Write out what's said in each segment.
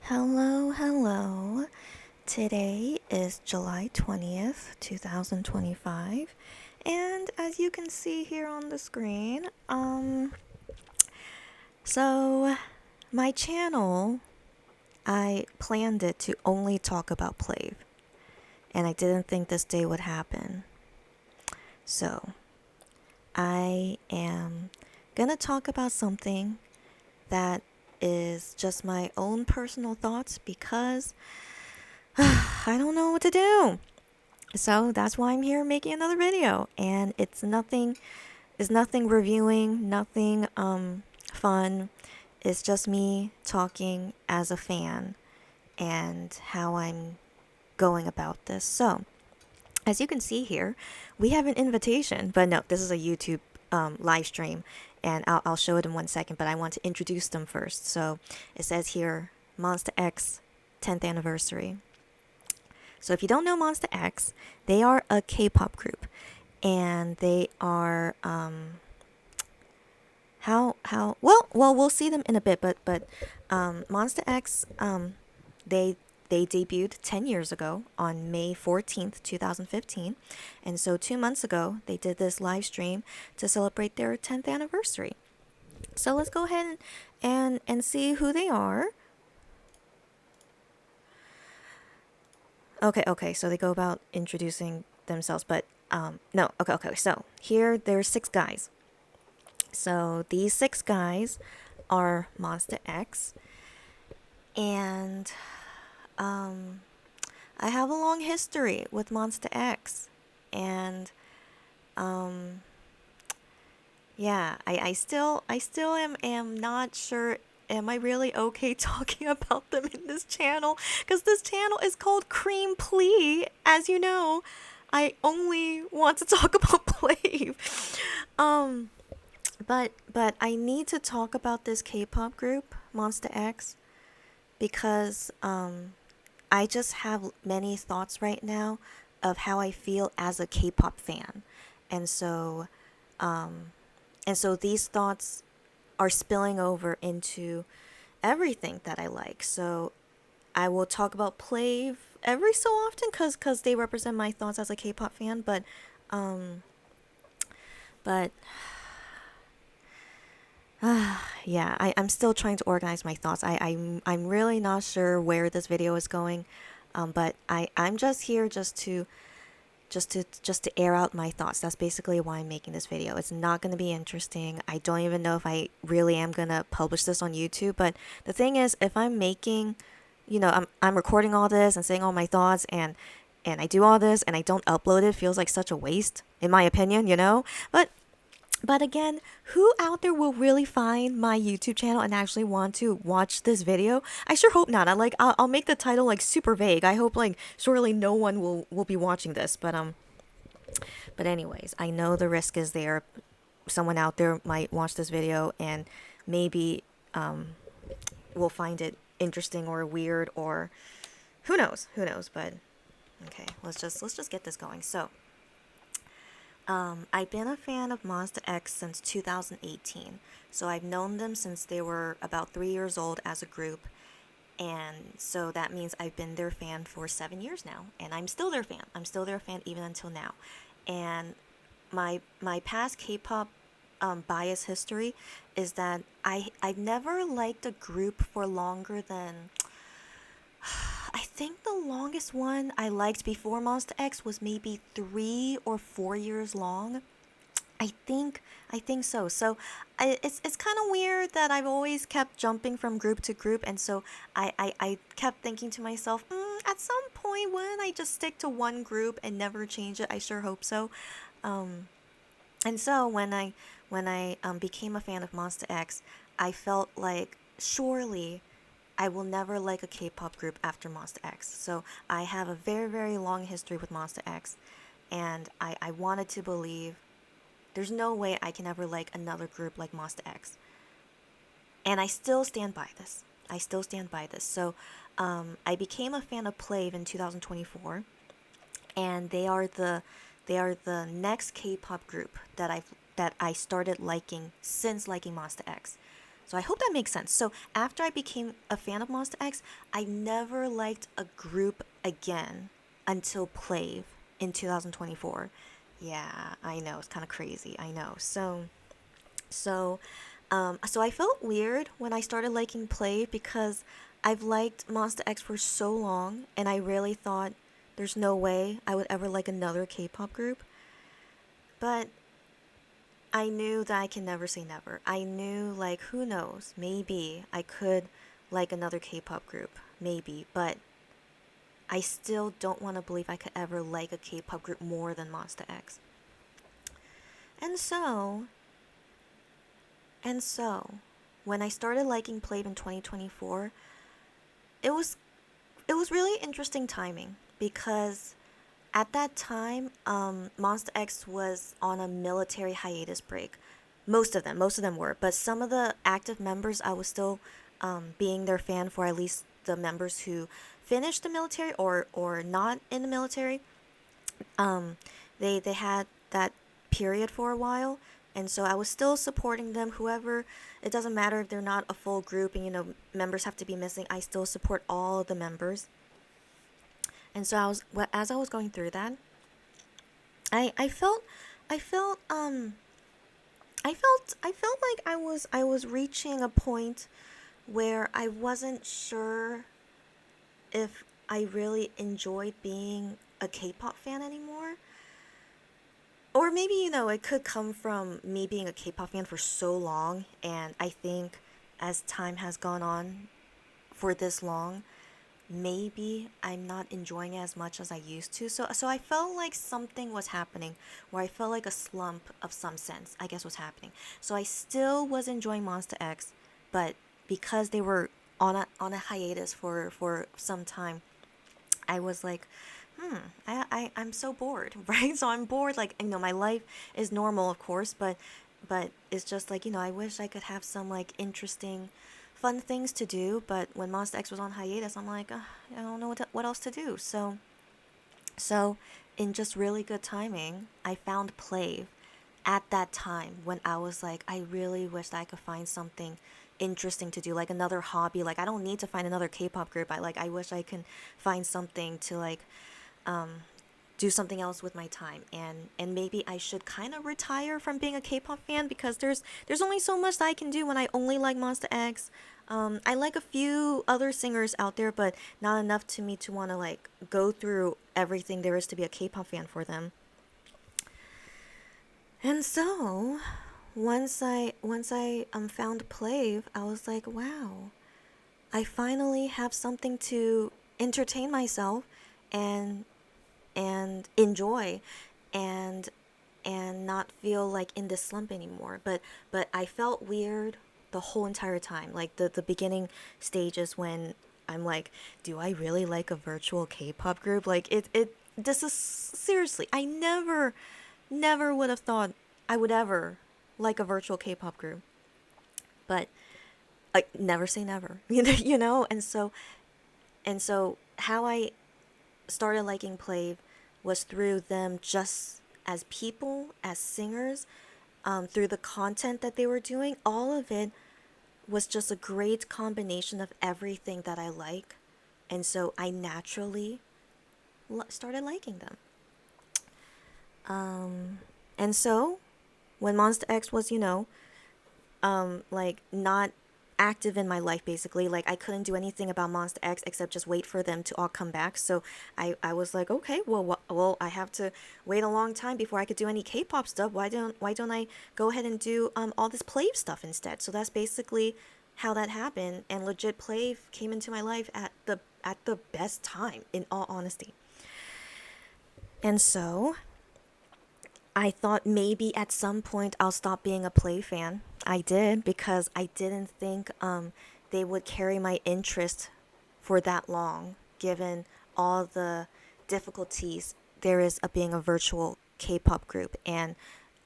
Hello, hello. Today is July 20th, 2025. And as you can see here on the screen, so my channel, I planned it to only talk about Plave. And I didn't think this day would happen. So, I am gonna talk about something that is just my own personal thoughts because I don't know what to do. So that's why I'm here making another video. And it's nothing reviewing, nothing fun. It's just me talking as a fan and how I'm going about this. So, as you can see here, we have an invitation, but no, this is a YouTube live stream, and I'll show it in 1 second, but I want to introduce them first. So, it says here Monsta X 10th anniversary. So if you don't know Monsta X, they are a K-pop group, and they are how we'll see them in a bit, but Monsta X they debuted 10 years ago on May 14th, 2015, and so 2 months ago they did this live stream to celebrate their 10th anniversary. So let's go ahead and see who they are. Okay, so they go about introducing themselves, but no, okay. So here there's 6 guys. So these 6 guys are Monsta X, and I have a long history with Monsta X, and yeah, I still am not sure. Am I really okay talking about them in this channel? Because this channel is called Cream Plea. As you know, I only want to talk about Plave. Um, but I need to talk about this K-pop group, Monsta X, because I just have many thoughts right now of how I feel as a K-pop fan, and so um, and so these thoughts are spilling over into everything that I like. So I will talk about Plave every so often because they represent my thoughts as a K-pop fan. Um, but yeah, I'm still trying to organize my thoughts. I'm really not sure where this video is going, but I'm just here just to air out my thoughts. That's basically why I'm making this video. It's not going to be interesting. I don't even know if I really am going to publish this on YouTube, but the thing is, if I'm making, I'm recording all this and saying all my thoughts, and I do all this and I don't upload it, feels like such a waste in my opinion. But again, who out there will really find my YouTube channel and actually want to watch this video? I sure hope not. I'll make the title like super vague. I hope like surely no one will be watching this. But anyways, I know the risk is there. Someone out there might watch this video and maybe will find it interesting or weird, or who knows? But okay, let's just get this going. So, I've been a fan of Monsta X since 2018. So I've known them since they were about 3 years old as a group. And so that means I've been their fan for 7 years now. And I'm still their fan. I'm still their fan even until now. And my past K-pop bias history is that I've never liked a group for longer than, I think the longest one I liked before Monsta X was maybe 3 or 4 years long. I think so. So it's kind of weird that I've always kept jumping from group to group, and so I kept thinking to myself, at some point, wouldn't I just stick to one group and never change it? I sure hope so. Um, and so when I became a fan of Monsta X, I felt like surely I will never like a K-pop group after Monsta X. So I have a very, very long history with Monsta X, and I wanted to believe there's no way I can ever like another group like Monsta X. And I still stand by this. So I became a fan of Plave in 2024, and they are the next K-pop group that I started liking since liking Monsta X. So I hope that makes sense. So after I became a fan of Monster X, I never liked a group again until Plave in 2024. Yeah, I know, it's kind of crazy. I know. So I felt weird when I started liking Plave because I've liked Monster X for so long, and I really thought there's no way I would ever like another K-pop group. But I knew that I can never say never. I knew, like, who knows? Maybe I could like another K pop group. Maybe. But I still don't want to believe I could ever like a K pop group more than Monster X. And so, and so, when I started liking Plave in 2024, it was it was really interesting timing because at that time, Monster X was on a military hiatus break. Most of them were, but some of the active members, I was still being their fan for, at least the members who finished the military or not in the military. Um, they had that period for a while, and so I was still supporting them. Whoever, it doesn't matter if they're not a full group, and members have to be missing. I still support all of the members. And so as I was going through that, I felt I felt I felt like I was reaching a point where I wasn't sure if I really enjoyed being a K-pop fan anymore. Or maybe, it could come from me being a K-pop fan for so long, and I think as time has gone on for this long, maybe I'm not enjoying it as much as I used to. So I felt like something was happening, where I felt like a slump of some sense, I guess, was happening. So I still was enjoying Monster X, but because they were on a hiatus for some time, I was like, I'm so bored, right? So I'm bored. Like, my life is normal, of course, but it's just like, I wish I could have some like interesting, fun things to do. But when Monster X was on hiatus, I'm like, I don't know what else to do. So in just really good timing, I found Plave at that time when I was like, I really wish that I could find something interesting to do, like another hobby. Like, I don't need to find another K-pop group. I wish I can find something to like um do something else with my time, and maybe I should kind of retire from being a K-pop fan, because there's only so much that I can do when I only like Monster X. I like a few other singers out there, but not enough to me to want to like go through everything there is to be a K-pop fan for them. And so once I found Plave, I was like, wow, I finally have something to entertain myself and enjoy, and not feel like in this slump anymore. But I felt weird the whole entire time. Like the beginning stages when I'm like, do I really like a virtual K-pop group? Like it this is seriously, I never would have thought I would ever like a virtual K-pop group. But like, never say never. And so how I started liking Plave was through them just as people, as singers, through the content that they were doing. All of it was just a great combination of everything that I like. And so I naturally started liking them. And so when Monster X was, like not active in my life, basically, like I couldn't do anything about Monster X except just wait for them to all come back. So I was like, okay, well, I have to wait a long time before I could do any K-pop stuff. Why don't I go ahead and do all this Plave stuff instead? So that's basically how that happened, and legit Plave came into my life at the best time, in all honesty. And so I thought maybe at some point I'll stop being a Play fan. I did, because I didn't think they would carry my interest for that long, given all the difficulties there is of being a virtual K-pop group, and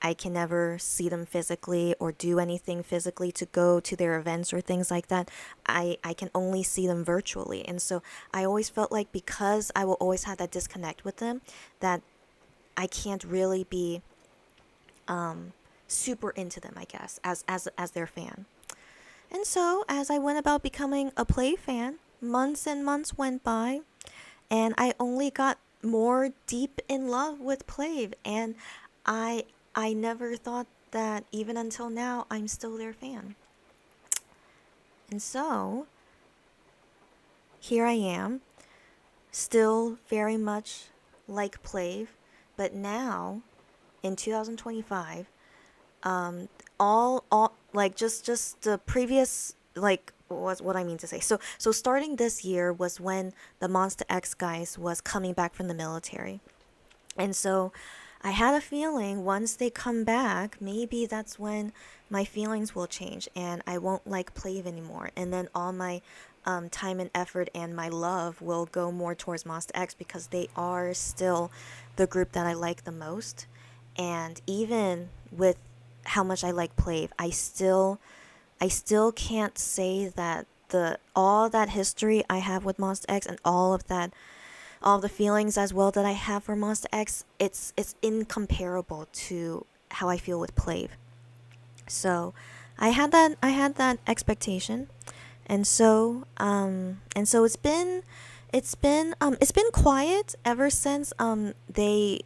I can never see them physically or do anything physically to go to their events or things like that. I can only see them virtually. And so I always felt like, because I will always have that disconnect with them, that I can't really be super into them, I guess, as their fan. And so, as I went about becoming a Play fan, months and months went by, and I only got more deep in love with Plave. And I I never thought that even until now I'm still their fan. And so, here I am, still very much like Plave, but now in 2025, um all like just the previous, like, what I mean to say. So starting this year was when the Monster X guys was coming back from the military. And so I had a feeling once they come back, maybe that's when my feelings will change and I won't like Plave anymore. And then all my time and effort and my love will go more towards Monster X because they are still the group that I like the most. And even with how much I like Plave, I still can't say that the all that history I have with Monster X and all the feelings as well that I have for Monster X, it's incomparable to how I feel with Plave. So I had that expectation, and so it's been quiet ever since they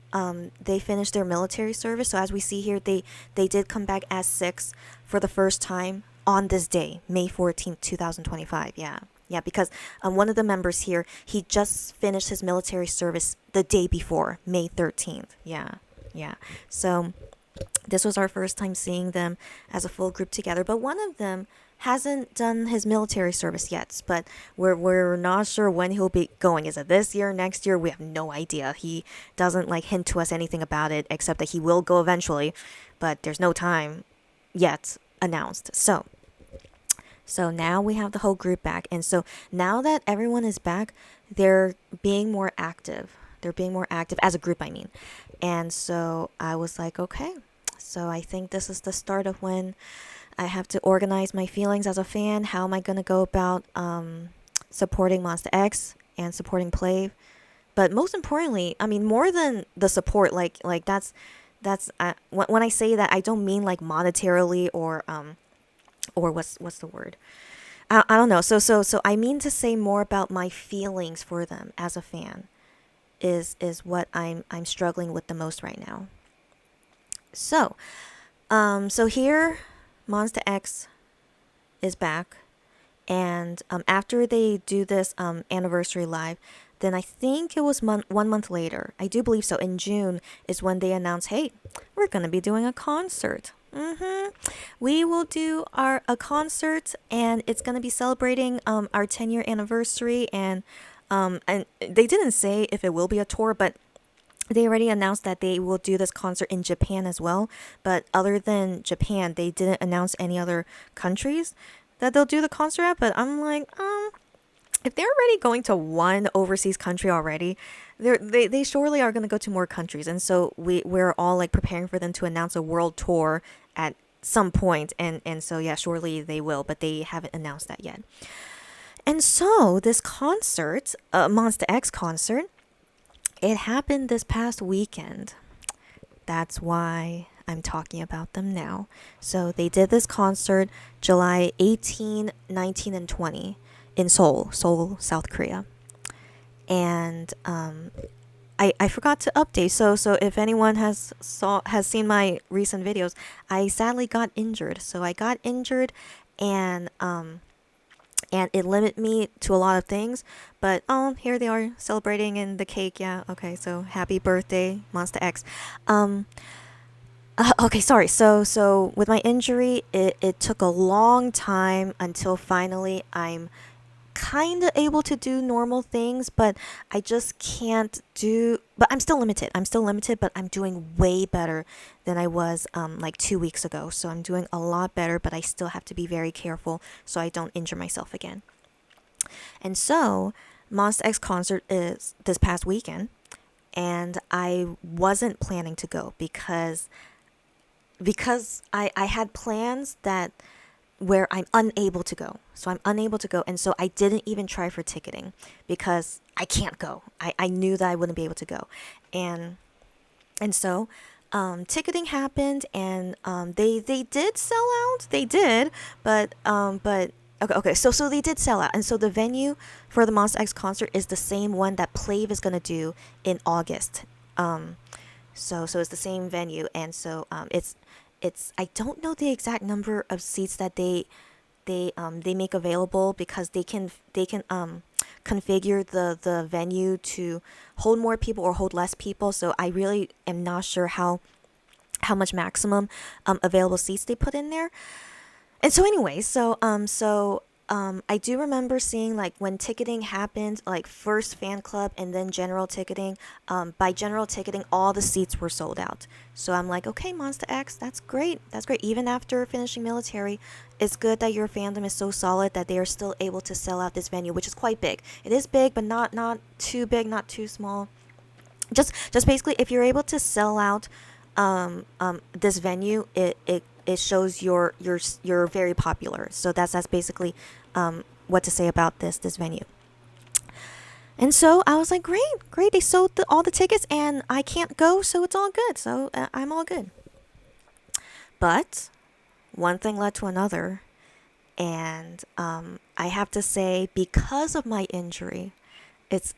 finished their military service. So as we see here, they did come back as six for the first time on this day, May 14th, 2025. Yeah. Yeah, because one of the members here, he just finished his military service the day before, May 13th. Yeah. Yeah. So this was our first time seeing them as a full group together, but one of them hasn't done his military service yet, but we're not sure when he'll be going. Is it this year, next year? We have no idea. He doesn't like hint to us anything about it except that he will go eventually, but there's no time yet announced. So now we have the whole group back, and so now that everyone is back, they're being more active. They're being more active as a group, I mean. And so I was like, okay. So I think this is the start of when I have to organize my feelings as a fan. How am I going to go about supporting Monster X and supporting Plave? But most importantly, I mean, more than the support, like that's when I say that, I don't mean like monetarily or what's the word? I don't know. So I mean to say more about my feelings for them as a fan is what I'm struggling with the most right now. So, so here, Monster X is back, and after they do this anniversary live, then I think it was 1 month later. I do believe so. In June is when they announce, hey, we're gonna be doing a concert. We will do a concert, and it's gonna be celebrating our 10-year anniversary, and they didn't say if it will be a tour, but they already announced that they will do this concert in Japan as well. But other than Japan, they didn't announce any other countries that they'll do the concert at. But I'm like, if they're already going to one overseas country already, they surely are going to go to more countries. And so we're all like preparing for them to announce a world tour at some point. And so, yeah, surely they will, but they haven't announced that yet. And so this concert, Monster X concert, it happened this past weekend. That's why I'm talking about them now. So they did this concert July 18, 19, and 20 in Seoul, South Korea. And I forgot to update. So if anyone has seen my recent videos, I sadly got injured. So I got injured, and it limited me to a lot of things. But here they are celebrating in the cake. Yeah, okay. So happy birthday, Monster X. Okay, sorry. So with my injury, it took a long time until finally I'm kind of able to do normal things, but I just can't do. But I'm still limited. But I'm doing way better than I was like 2 weeks ago. So I'm doing a lot better, but I still have to be very careful so I don't injure myself again. And so Monster X concert is this past weekend, and I wasn't planning to go because I had plans that where I'm unable to go. So I'm unable to go. And so I didn't even try for ticketing because I can't go. I knew that I wouldn't be able to go. And so ticketing happened, and they did sell out. They did, but okay. So they did sell out, and so the venue for the Monster X concert is the same one that Plave is gonna do in August. So it's the same venue, and so it's I don't know the exact number of seats that they make available, because they can configure the venue to hold more people or hold less people. So I really am not sure how much maximum available seats they put in there. And so anyway, I do remember seeing, like, when ticketing happened, like first fan club and then general ticketing. By general ticketing, all the seats were sold out. So I'm like, okay, Monster X, that's great. That's great. Even after finishing military, it's good that your fandom is so solid that they are still able to sell out this venue, which is quite big. It is big, but not too big, not too small. Just basically, if you're able to sell out this venue, it shows you're very popular. So that's basically what to say about this venue. And so I was like, great, they sold all the tickets, and I can't go, so it's all good. So I'm all good. But one thing led to another, and I have to say, because of my injury, it's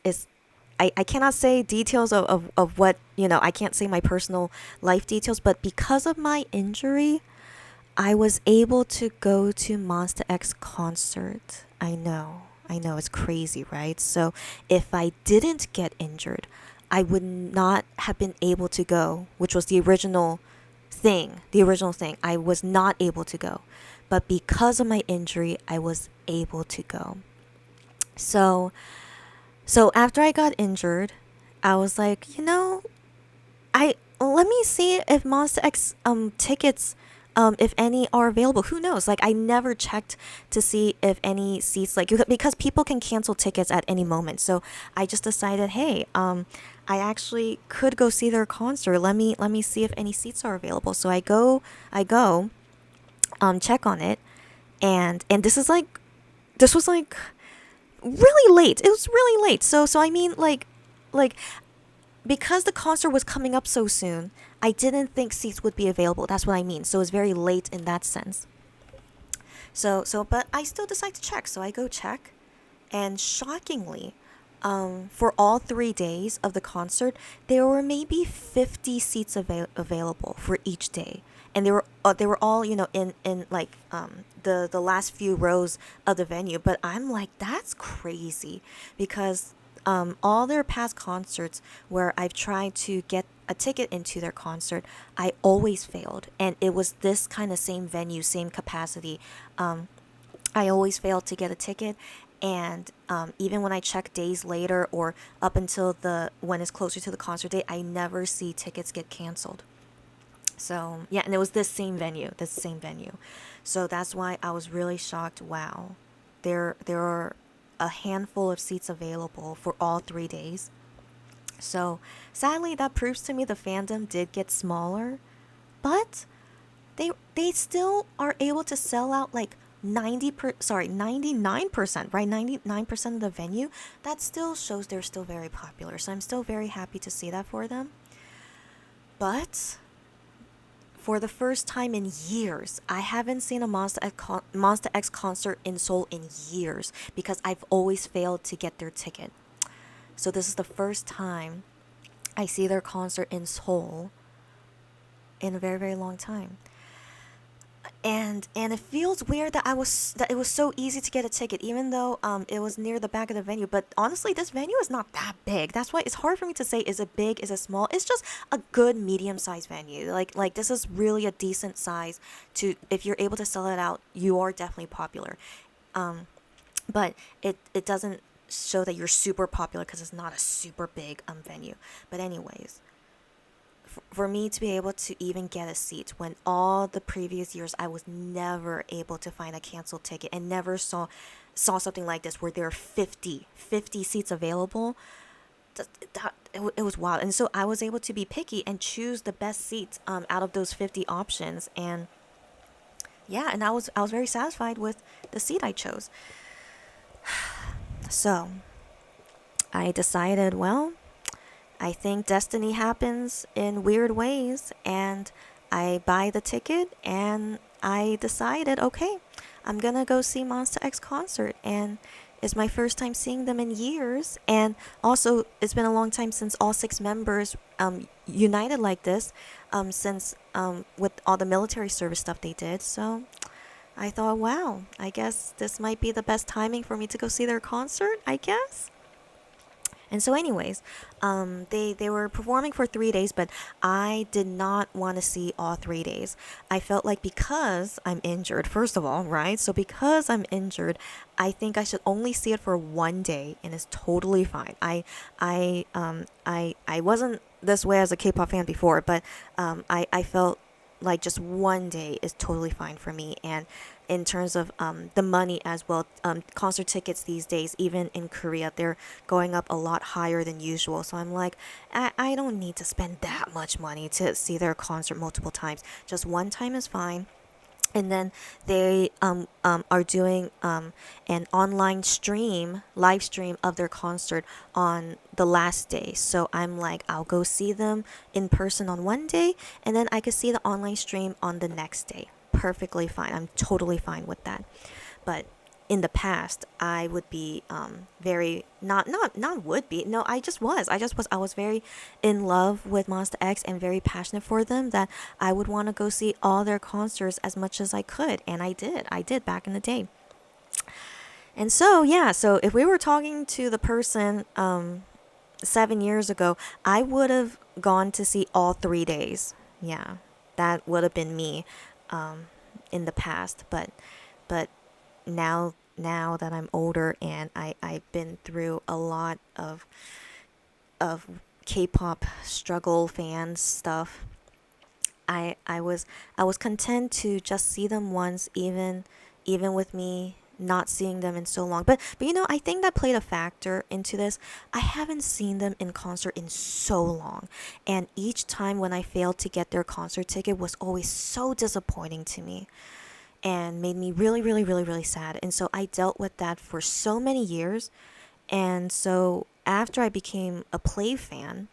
I cannot say details of what, I can't say my personal life details, but because of my injury, I was able to go to Monster X concert. I know, it's crazy, right? So if I didn't get injured, I would not have been able to go, which was the original thing. The original thing. I was not able to go. But because of my injury, I was able to go. So after I got injured, I was like, I let me see if Monster X tickets, if any are available. Who knows? Like, I never checked to see if any seats, like, because people can cancel tickets at any moment. So I just decided, hey, I actually could go see their concert. Let me see if any seats are available. So I go check on it, and this was like really late. It was really late. So I mean, like because the concert was coming up so soon, I didn't think seats would be available. That's what I mean. So it was very late in that sense. But I still decide to check. So I go check, and shockingly, for all 3 days of the concert, there were maybe 50 seats available for each day, and they were all, in like the last few rows of the venue. But I'm like, that's crazy, because all their past concerts where I've tried to get a ticket into their concert, I always failed, and it was this kind of same venue, same capacity. I always failed to get a ticket, and even when I check days later or up until when it's closer to the concert date, I never see tickets get canceled. So yeah, and it was this same venue. So that's why I was really shocked. Wow, there are a handful of seats available for all 3 days. So sadly, that proves to me the fandom did get smaller, but they still are able to sell out like 99%, right? 99% of the venue. That still shows they're still very popular. So I'm still very happy to see that for them. But for the first time in years, I haven't seen a Monster X concert in Seoul in years, because I've always failed to get their ticket. So this is the first time I see their concert in Seoul in a very, very long time. And it feels weird that it was so easy to get a ticket, even though it was near the back of the venue. But honestly, this venue is not that big. That's why it's hard for me to say, is it big, is it small. It's just a good medium sized venue. Like this is really a decent size. To If you're able to sell it out, you are definitely popular. But it doesn't show that you're super popular, because it's not a super big venue. But anyways, for me to be able to even get a seat, when all the previous years I was never able to find a canceled ticket, and never saw something like this where there are 50 seats available, it was wild. And so I was able to be picky and choose the best seats out of those 50 options. And yeah, and I was very satisfied with the seat I chose. So I decided, well, I think destiny happens in weird ways, and I buy the ticket and I decided, okay, I'm gonna go see Monster X concert, and it's my first time seeing them in years, and also it's been a long time since all six members united like this, since with all the military service stuff they did. So I thought, wow, I guess this might be the best timing for me to go see their concert, I guess. And so, anyways, they were performing for 3 days, but I did not want to see all 3 days. I felt like because I'm injured, first of all, right? So because I'm injured, I think I should only see it for 1 day, and it's totally fine. I wasn't this way as a K-pop fan before, but I felt like just 1 day is totally fine for me. And in terms of the money as well, concert tickets these days, even in Korea, they're going up a lot higher than usual. So I'm like, I don't need to spend that much money to see their concert multiple times. Just one time is fine. And then they are doing an online live stream of their concert on the last day. So I'm like, I'll go see them in person on 1 day, and then I could see the online stream on the next day. Perfectly fine. I'm totally fine with that. But in the past, I would be very not would be. No, I was very in love with Monster X and very passionate for them, that I would want to go see all their concerts as much as I could, and I did back in the day. And so yeah, so if we were talking to the person 7 years ago, I would have gone to see all 3 days. Yeah, that would have been me in the past, but now that I'm older and I've been through a lot of K-pop struggle fan stuff, I was content to just see them once, even with me not seeing them in so long. But I think that played a factor into this. I haven't seen them in concert in so long, and each time when I failed to get their concert ticket was always so disappointing to me and made me really, really, really, really sad. And so I dealt with that for so many years. And so after I became a Play fan,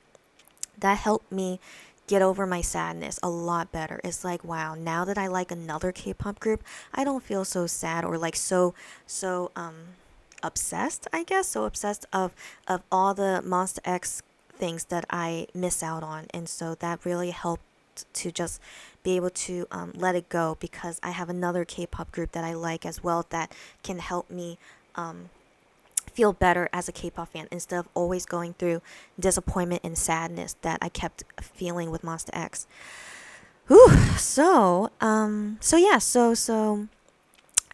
that helped me get over my sadness a lot better. It's like, wow, now that I like another K-pop group, I don't feel so sad or like so obsessed, I guess, so obsessed of all the Monster X things that I miss out on. And so that really helped to just be able to let it go, because I have another K-pop group that I like as well that can help me feel better as a K-pop fan, instead of always going through disappointment and sadness that I kept feeling with Monster X. Whew. So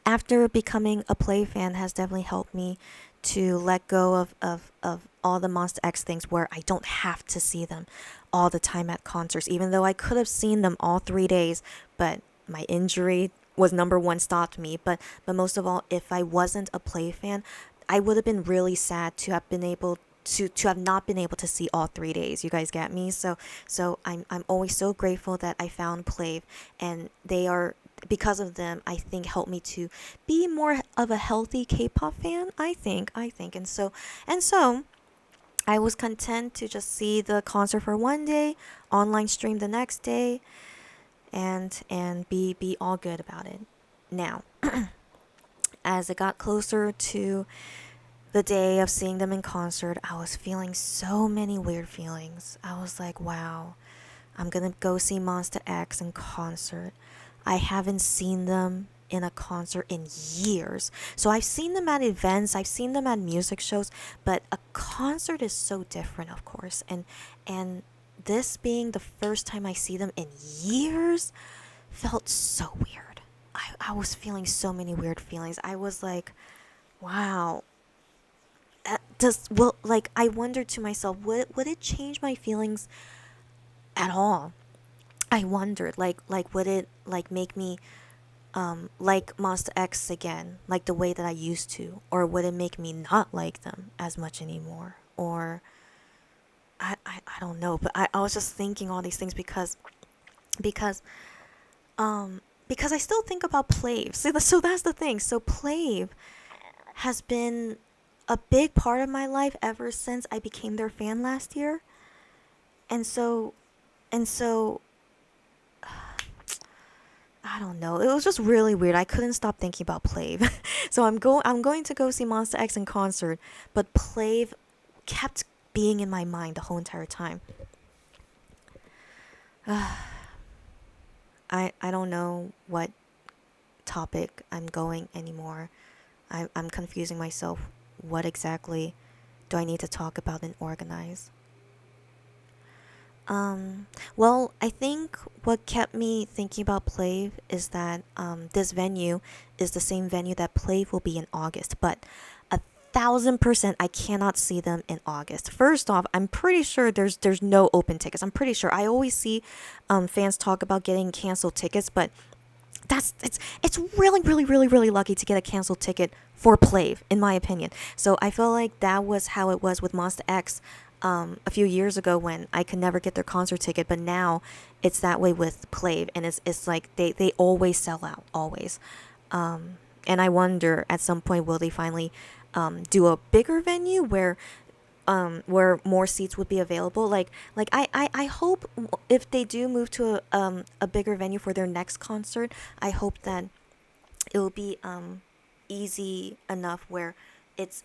after becoming a Play fan has definitely helped me to let go of all the Monster X things, where I don't have to see them all the time at concerts, even though I could have seen them all 3 days, but my injury was number one, stopped me. But most of all, if I wasn't a Play fan, I would have been really sad to have been able to have not been able to see all 3 days. You guys get me? So I'm always so grateful that I found Play, and they are, because of them, I think helped me to be more of a healthy K-pop fan. I think, and so I was content to just see the concert for 1 day, online stream the next day, and be all good about it. Now, as it got closer to the day of seeing them in concert, I was feeling so many weird feelings. I was like, wow, I'm gonna go see Monster X in concert. I haven't seen them in a concert in years. So I've seen them at events, I've seen them at music shows, but a concert is so different, of course. And this being the first time I see them in years felt so weird. I was feeling so many weird feelings. I was like, wow. I wondered to myself, would it change my feelings at all? I wondered, like would it like make me like Monster X again, like the way that I used to, or would it make me not like them as much anymore? Or I don't know, but I was just thinking all these things because I still think about Plave. So that's the thing. So Plave has been a big part of my life ever since I became their fan last year. and so and so I don't know. It was just really weird. I couldn't stop thinking about Plave. So I'm going to go see Monster X in concert, but Plave kept being in my mind the whole entire time. I don't know what topic I'm going anymore. I'm confusing myself. What exactly do I need to talk about and organize? Well, I think what kept me thinking about Plave is that this venue is the same venue that Plave will be in August, but 1,000% I cannot see them in August. First off, I'm pretty sure there's no open tickets. I'm pretty sure. I always see fans talk about getting canceled tickets, but it's really lucky to get a canceled ticket for Plave, in my opinion. So I feel like that was how it was with Monster X a few years ago when I could never get their concert ticket, but now it's that way with Plave, and it's like they always sell out, always. And I wonder at some point will they finally do a bigger venue where more seats would be available. I hope if they do move to a bigger venue for their next concert, I hope that it will be easy enough where it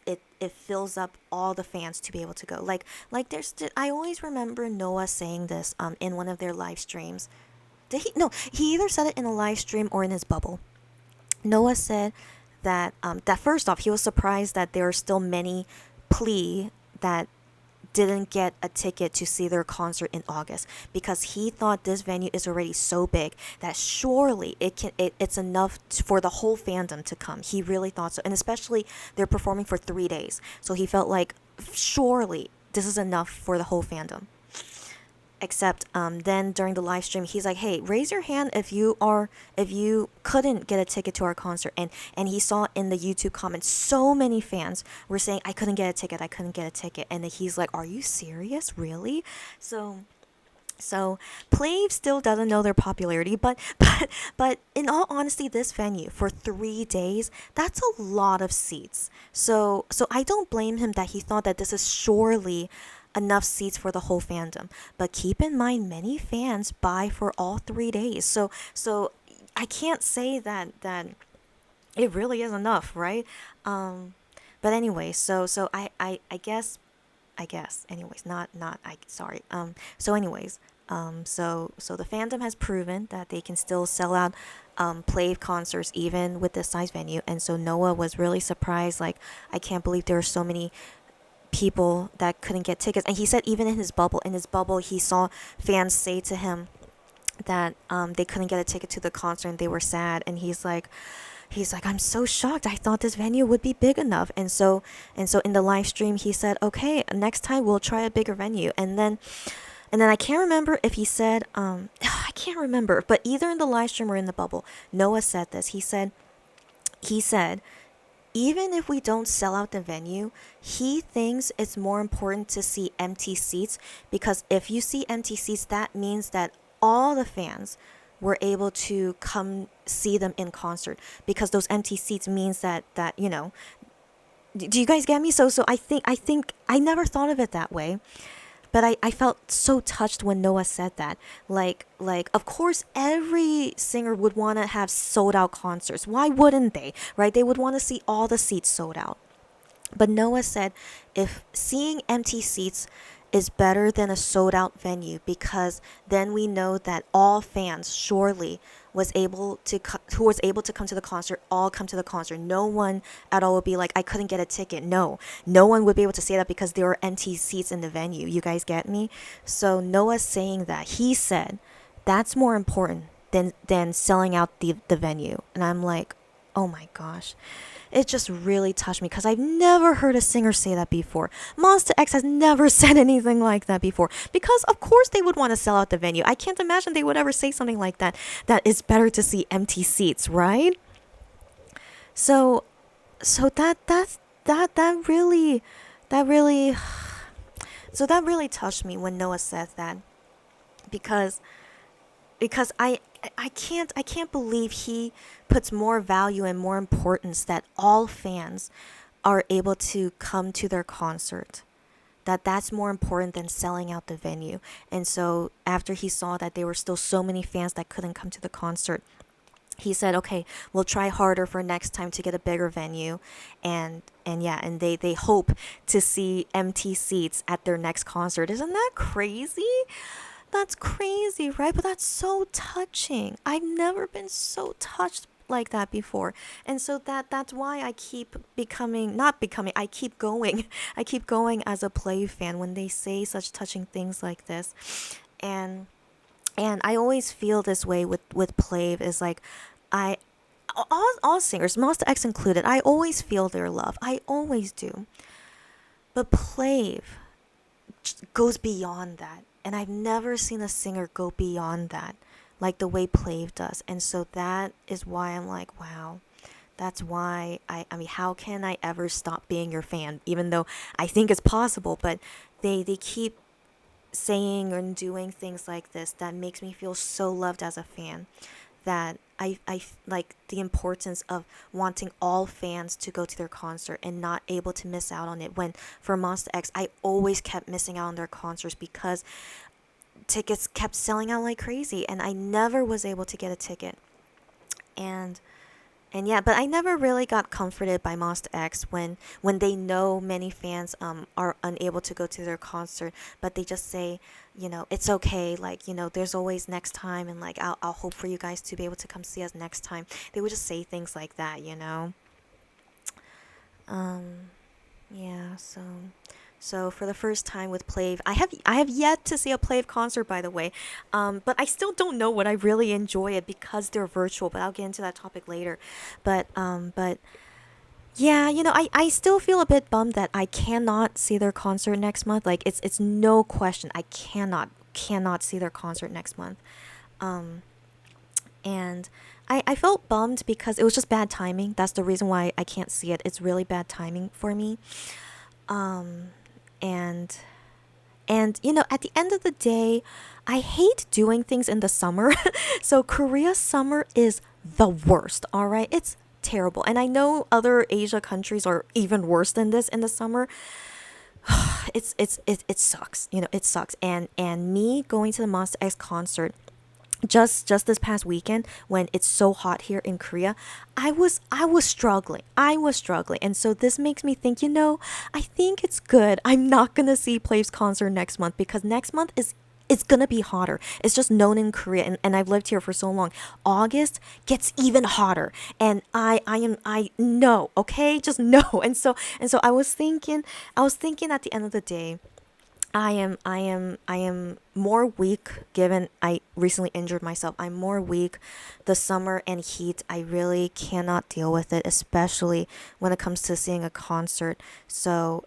fills up all the fans to be able to go. I always remember Noah saying this in one of their live streams. Did he? No, he either said it in a live stream or in his bubble. Noah said that first off, he was surprised that there are still many plea that didn't get a ticket to see their concert in August, because he thought this venue is already so big that surely it's enough for the whole fandom to come. He really thought so, and especially they're performing for 3 days, so he felt like surely this is enough for the whole fandom. Except then during the live stream, he's like, hey, raise your hand if you couldn't get a ticket to our concert. And he saw in the YouTube comments so many fans were saying, I couldn't get a ticket. And then he's like, are you serious, really? So Plave still doesn't know their popularity, but in all honesty, this venue for 3 days, that's a lot of seats. So I don't blame him that he thought that this is surely enough seats for the whole fandom. But keep in mind, many fans buy for all 3 days. So I can't say that it really is enough, right? But anyway, so I guess anyways, not I sorry. So anyways, so the fandom has proven that they can still sell out Plave concerts even with this size venue, and so Noah was really surprised, like, I can't believe there are so many people that couldn't get tickets. And he said even in his bubble he saw fans say to him that they couldn't get a ticket to the concert and they were sad, and he's like, I'm so shocked. I thought this venue would be big enough. And so in the live stream he said, okay, next time we'll try a bigger venue. And then I can't remember if he said I can't remember, but either in the live stream or in the bubble, Noah said this. He said even if we don't sell out the venue, he thinks it's more important to see empty seats, because if you see empty seats, that means that all the fans were able to come see them in concert, because those empty seats means that do you guys get me? So I think I never thought of it that way. But I felt so touched when Noah said that. Like of course every singer would want to have sold out concerts. Why wouldn't they? Right? They would want to see all the seats sold out. But Noah said if seeing empty seats is better than a sold out venue, because then we know that all fans surely who was able to come to the concert all come to the concert. No one at all would be like, I couldn't get a ticket. No one would be able to say that because there were empty seats in the venue. You guys get me? So Noah's saying that, he said that's more important than selling out the venue. And I'm like, oh my gosh, it just really touched me, because I've never heard a singer say that before. Monster X has never said anything like that before, because of course they would want to sell out the venue. I can't imagine they would ever say something like that it's better to see empty seats, right? So that really so that really touched me when Noah said that, because I can't believe he puts more value and more importance that all fans are able to come to their concert, that's more important than selling out the venue. And so after he saw that there were still so many fans that couldn't come to the concert, he said, okay, we'll try harder for next time to get a bigger venue. And yeah, and they hope to see empty seats at their next concert. Isn't that crazy? That's crazy, right? But that's so touching. I've never been so touched like that before. And so that's why I keep becoming not becoming I keep going. I keep going as a Play fan when they say such touching things like this. And I always feel this way with Plave is like I all singers, Monster X included, I always feel their love. I always do. But Plave goes beyond that. And I've never seen a singer go beyond that like the way Plave does. And so that is why I'm like, wow. That's why I mean, how can I ever stop being your fan? Even though I think it's possible, but they keep saying and doing things like this that makes me feel so loved as a fan, that I like the importance of wanting all fans to go to their concert and not able to miss out on it. When for Monster X, I always kept missing out on their concerts because tickets kept selling out like crazy and I never was able to get a ticket. And yeah, but I never really got comforted by Monster X when they know many fans are unable to go to their concert, but they just say, it's okay, like, there's always next time, and like I'll hope for you guys to be able to come see us next time. They would just say things like that. Um yeah, so for the first time with Plave, I have yet to see a Plave concert, by the way, but I still don't know what I really enjoy it because they're virtual. But I'll get into that topic later. But yeah, I still feel a bit bummed that I cannot see their concert next month. Like it's no question, I cannot see their concert next month. Um, and I felt bummed because it was just bad timing. That's the reason why I can't see it. It's really bad timing for me. Um, and at the end of the day, I hate doing things in the summer. So Korea summer is the worst, all right? It's terrible. And I know other Asia countries are even worse than this in the summer. It sucks. It sucks. And me going to the Monster X concert just this past weekend when it's so hot here in Korea, I was struggling. I was struggling. And so this makes me think, I think it's good. I'm not going to see Plave's concert next month because next month is it's gonna be hotter. It's just known in Korea, and I've lived here for so long. August gets even hotter, and I know, okay, just know. And so I was thinking at the end of the day, I am more weak given I recently injured myself. I'm more weak. The summer and heat, I really cannot deal with it, especially when it comes to seeing a concert. So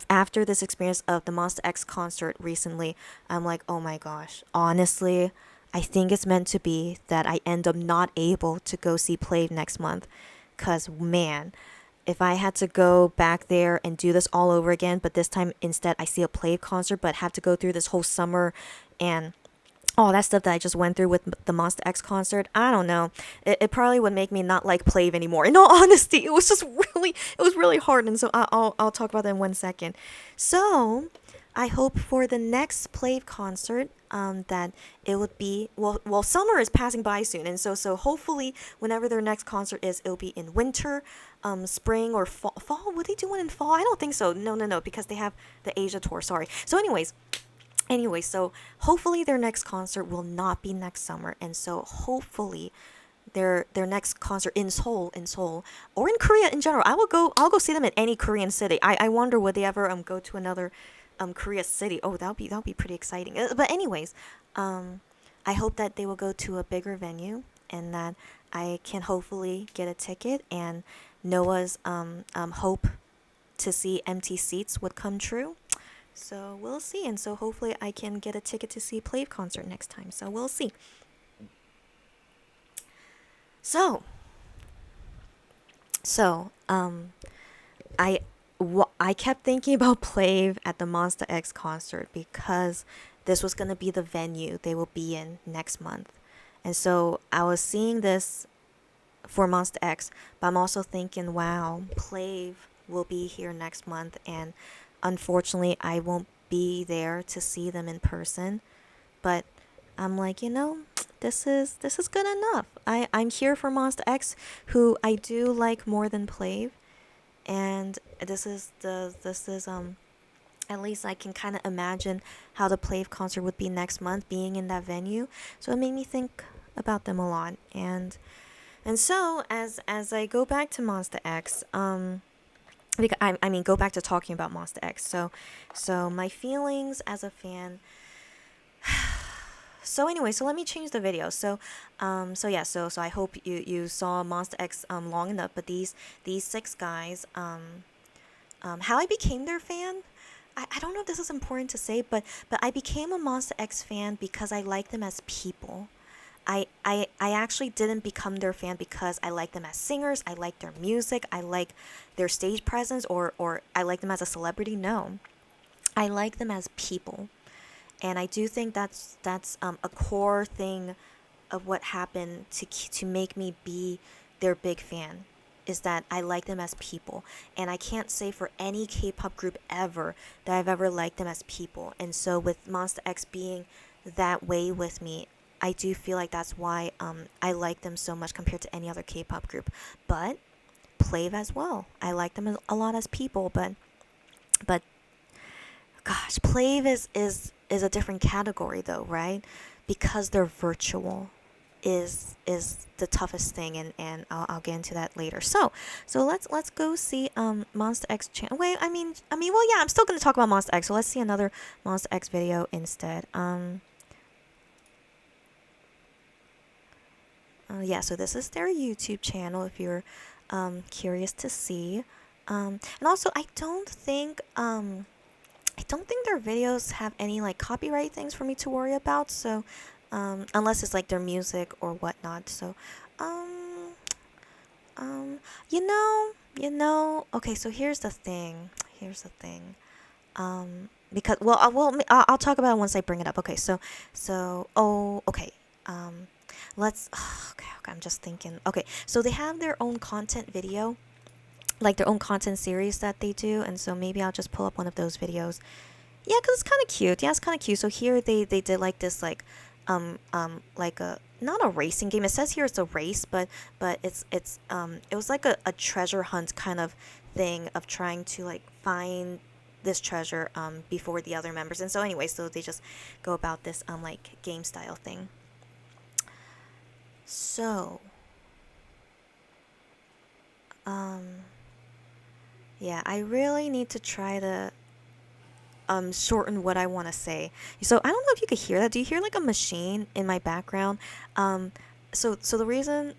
after this experience of the Monster X concert recently, I'm like, oh my gosh, honestly, I think it's meant to be that I end up not able to go see Play next month. Cause man, if I had to go back there and do this all over again, but this time instead I see a Play concert, but have to go through this whole summer and all that stuff that I just went through with the Monster X concert, I don't know. It probably would make me not like Plave anymore. In all honesty, it was really hard, and so I'll talk about that in 1 second. So I hope for the next Plave concert, that it would be summer is passing by soon, and so hopefully whenever their next concert is, it'll be in winter, spring or fall. Fall? Would they do one in fall? I don't think so. No, because they have the Asia tour. Sorry. So Anyway, so hopefully their next concert will not be next summer, and so hopefully their next concert in Seoul or in Korea in general. I'll go see them in any Korean city. I wonder would they ever go to another Korea city. Oh, that'll be pretty exciting. But anyways, I hope that they will go to a bigger venue and that I can hopefully get a ticket and Noah's hope to see empty seats would come true. So we'll see. And so hopefully I can get a ticket to see Plave concert next time. So we'll see. So, I I kept thinking about Plave at the Monster X concert because this was going to be the venue they will be in next month. And so I was seeing this for Monster X, but I'm also thinking, wow, Plave will be here next month, and unfortunately, I won't be there to see them in person. But I'm like, this is good enough. I'm here for Monster X, who I do like more than Plave, and this is at least I can kind of imagine how the Plave concert would be next month, being in that venue. So it made me think about them a lot, and so as I go back to Monster X, because I mean go back to talking about Monster X. So my feelings as a fan. So anyway, so let me change the video. So I hope you saw Monster X long enough. But these six guys, how I became their fan. I don't know if this is important to say, but I became a Monster X fan because I like them as people. I actually didn't become their fan because I like them as singers, I like their music, I like their stage presence, or I like them as a celebrity. No. I like them as people. And I do think that's a core thing of what happened to make me be their big fan, is that I like them as people. And I can't say for any K-pop group ever that I've ever liked them as people. And so with Monster X being that way with me, I do feel like that's why I like them so much compared to any other K-pop group. But Plave as well. I like them a lot as people, but gosh, Plave is a different category though, right? Because they're virtual is the toughest thing, and I'll get into that later. So let's go see Monster X channel. Wait, well, yeah, I'm still gonna talk about Monster X. So let's see another Monster X video instead. Yeah, so this is their YouTube channel if you're curious to see. And also I don't think their videos have any like copyright things for me to worry about. So unless it's like their music or whatnot. So okay, so here's the thing. Because I'll talk about it once I bring it up. Okay, okay. Let's okay, I'm just thinking. Okay, so they have their own content video, like their own content series that they do, and so maybe I'll just pull up one of those videos. Yeah, because it's kind of cute. Yeah, it's kind of cute. So here they did like this like a not a racing game. It says here it's a race, but it was like a treasure hunt kind of thing of trying to like find this treasure before the other members. And so anyway, so they just go about this like game style thing. So yeah, I really need to try to shorten what I want to say. So I don't know if you could hear that. Do you hear like a machine in my background? So the reason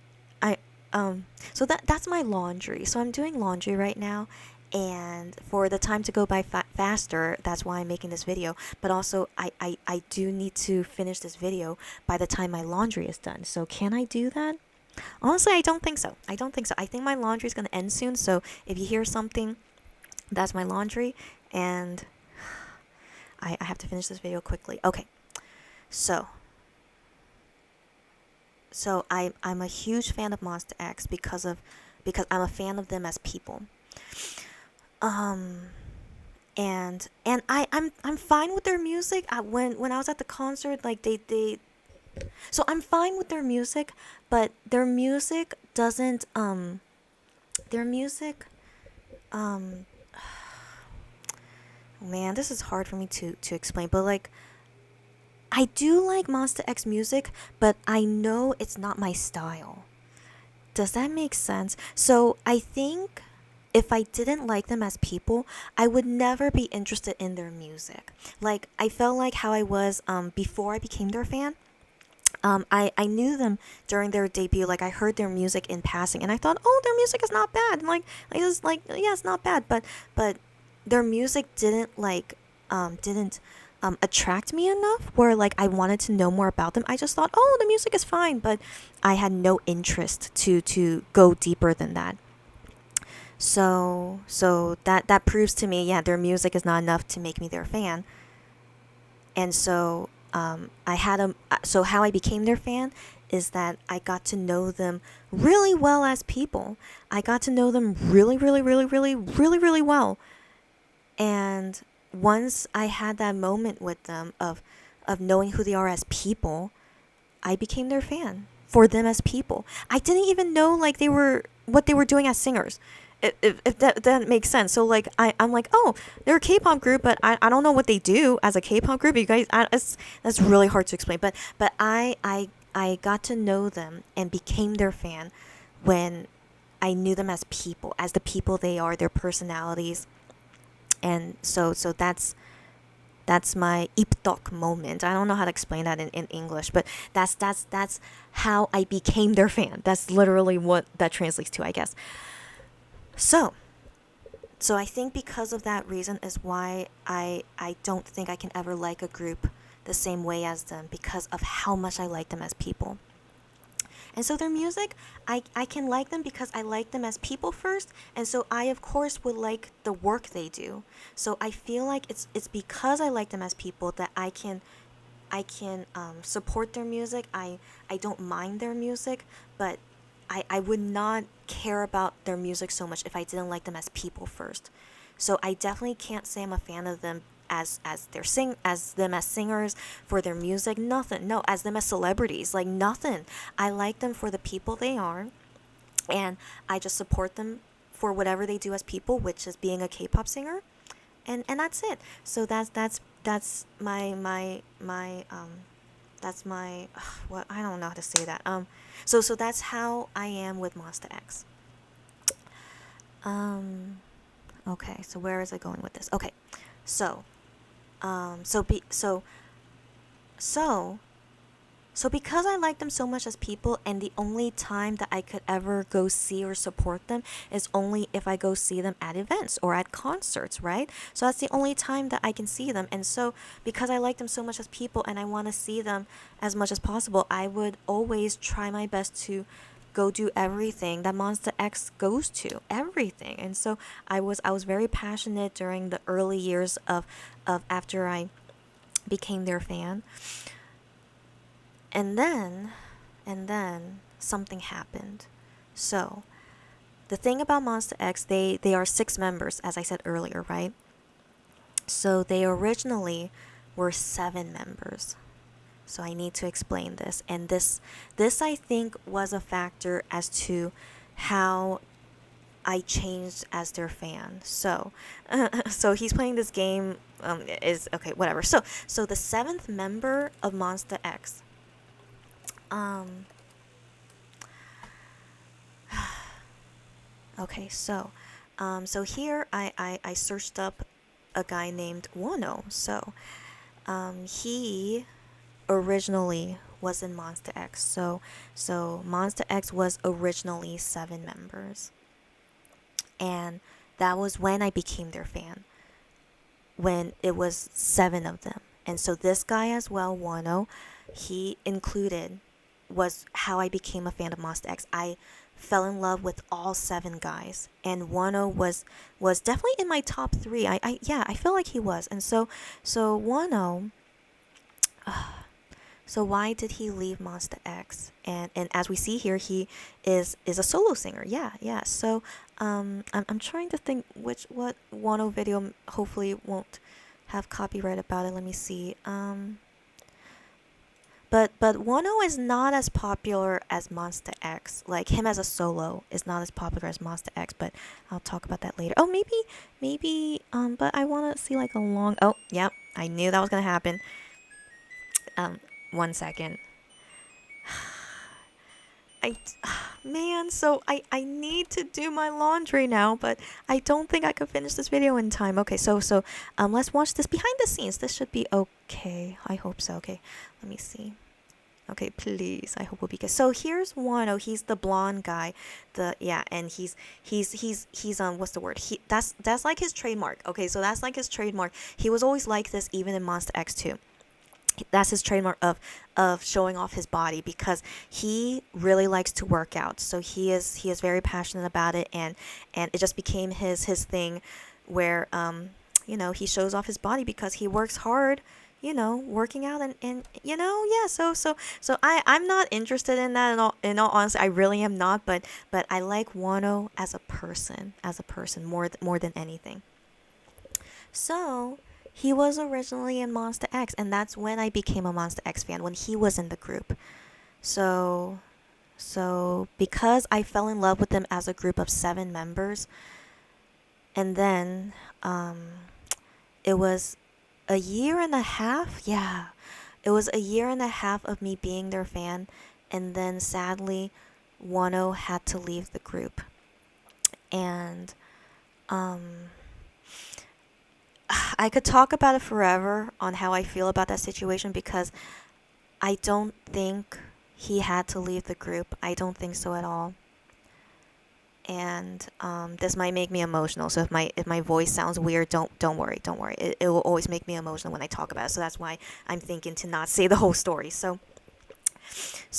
so that's my laundry. So I'm doing laundry right now, and for the time to go by faster, that's why I'm making this video. But also I do need to finish this video by the time my laundry is done. So can I do that? Honestly, I don't think so. I think my laundry is going to end soon. So if you hear something, that's my laundry, and I have to finish this video quickly. Okay, so I'm a huge fan of Monster X because I'm a fan of them as people. And I'm fine with their music. When I was at the concert, like so I'm fine with their music, but their music doesn't man, this is hard for me to explain, but like I do like Monster X music, but I know it's not my style. Does that make sense? So I think if I didn't like them as people, I would never be interested in their music. Like I felt like how I was before I became their fan. I knew them during their debut. Like I heard their music in passing, and I thought, oh, their music is not bad. And yeah, it's not bad. But their music didn't attract me enough where like I wanted to know more about them. I just thought, oh, the music is fine, but I had no interest to go deeper than that. So that proves to me, yeah, their music is not enough to make me their fan. And so so how I became their fan is that I got to know them really well as people. I got to know them really, really, really, really, really, really well. And once I had that moment with them of knowing who they are as people, I became their fan for them as people. I didn't even know like they were what they were doing as singers. If that makes sense. So like I'm like, oh, they're a K-pop group, but I don't know what they do as a K-pop group. You guys, that's really hard to explain. But I got to know them and became their fan when I knew them as people, as the people they are, their personalities, and so that's my iptok moment. I don't know how to explain that in English, but that's how I became their fan. That's literally what that translates to, I guess. So I think because of that reason is why I don't think I can ever like a group the same way as them, because of how much I like them as people. And so their music, I can like them because I like them as people first, and so I of course would like the work they do. So I feel like it's because I like them as people that I can support their music. I don't mind their music, but I would not care about their music so much if I didn't like them as people first. So I definitely can't say I'm a fan of them as them as singers for their music. Nothing. No, as them as celebrities. Like nothing. I like them for the people they are, and I just support them for whatever they do as people, which is being a K-pop singer, and that's it. So that's my what, I don't know how to say that. So that's how I am with Monster X. Okay, so where is I going with this? Okay, so um so be so so so because I like them so much as people, and the only time that I could ever go see or support them is only if I go see them at events or at concerts, right? So that's the only time that I can see them. And so because I like them so much as people and I want to see them as much as possible, I would always try my best to go do everything that Monster X goes to, everything. And so I was very passionate during the early years of after I became their fan. And then something happened. So the thing about Monster X, they are 6 members, as I said earlier, right? So they originally were 7 members. So I need to explain this. And this I think was a factor as to how I changed as their fan. So so he's playing this game, is okay, whatever. So the 7th member of Monster X, um okay, so here I searched up a guy named Wano. So he originally was in Monster X. So Monster X was originally 7 members, and that was when I became their fan, when it was 7 of them. And so this guy as well, Wano, he included, was how I became a fan of Monster X. I fell in love with all 7 guys, and Wano was definitely in my top 3. I feel like he was. And so Wano, so why did he leave Monster X? And as we see here, he is a solo singer. Yeah. So I'm trying to think what Wano video hopefully won't have copyright about it. Let me see. But Wano is not as popular as Monster X. Like him as a solo is not as popular as Monster X. But I'll talk about that later. Oh, maybe. But I want to see like a long. Oh, yep. I knew that was gonna happen. 1 second. I, man, so I need to do my laundry now, but I don't think I can finish this video in time. Okay, so let's watch this behind the scenes. This should be okay. I hope so. Okay, let me see. Okay, please. I hope we'll be good. So here's Wano. He's the blonde guy. And he's what's the word? That's like his trademark. Okay, so that's like his trademark. He was always like this, even in Monster X 2. That's his trademark of showing off his body, because he really likes to work out. So he is very passionate about it, and it just became his thing, where he shows off his body because he works hard working out and yeah. I'm not interested in that. In all honesty, I really am not. But I like Wano as a person more than anything. So he was originally in Monster X, and that's when I became a Monster X fan, when he was in the group. So because I fell in love with them as a group of 7 members, and then it was a year and a half. Yeah, it was a year and a half of me being their fan, and then sadly, Wano had to leave the group, and um, I could talk about it forever on how I feel about that situation because I don't think he had to leave the group. I don't think so at all. And this might make me emotional. So if my voice sounds weird, don't worry, don't worry. It will always make me emotional when I talk about it. So that's why I'm thinking to not say the whole story. So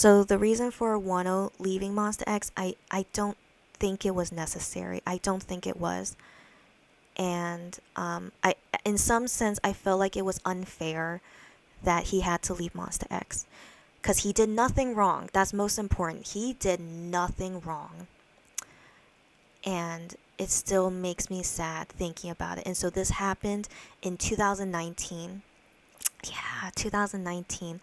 the reason for Wano leaving Monster X, I don't think it was necessary. I don't think it was. And I in some sense I felt like it was unfair that he had to leave Monster X because he did nothing wrong. That's most important. He did nothing wrong, and it still makes me sad thinking about it. And so this happened in 2019. Yeah, 2019.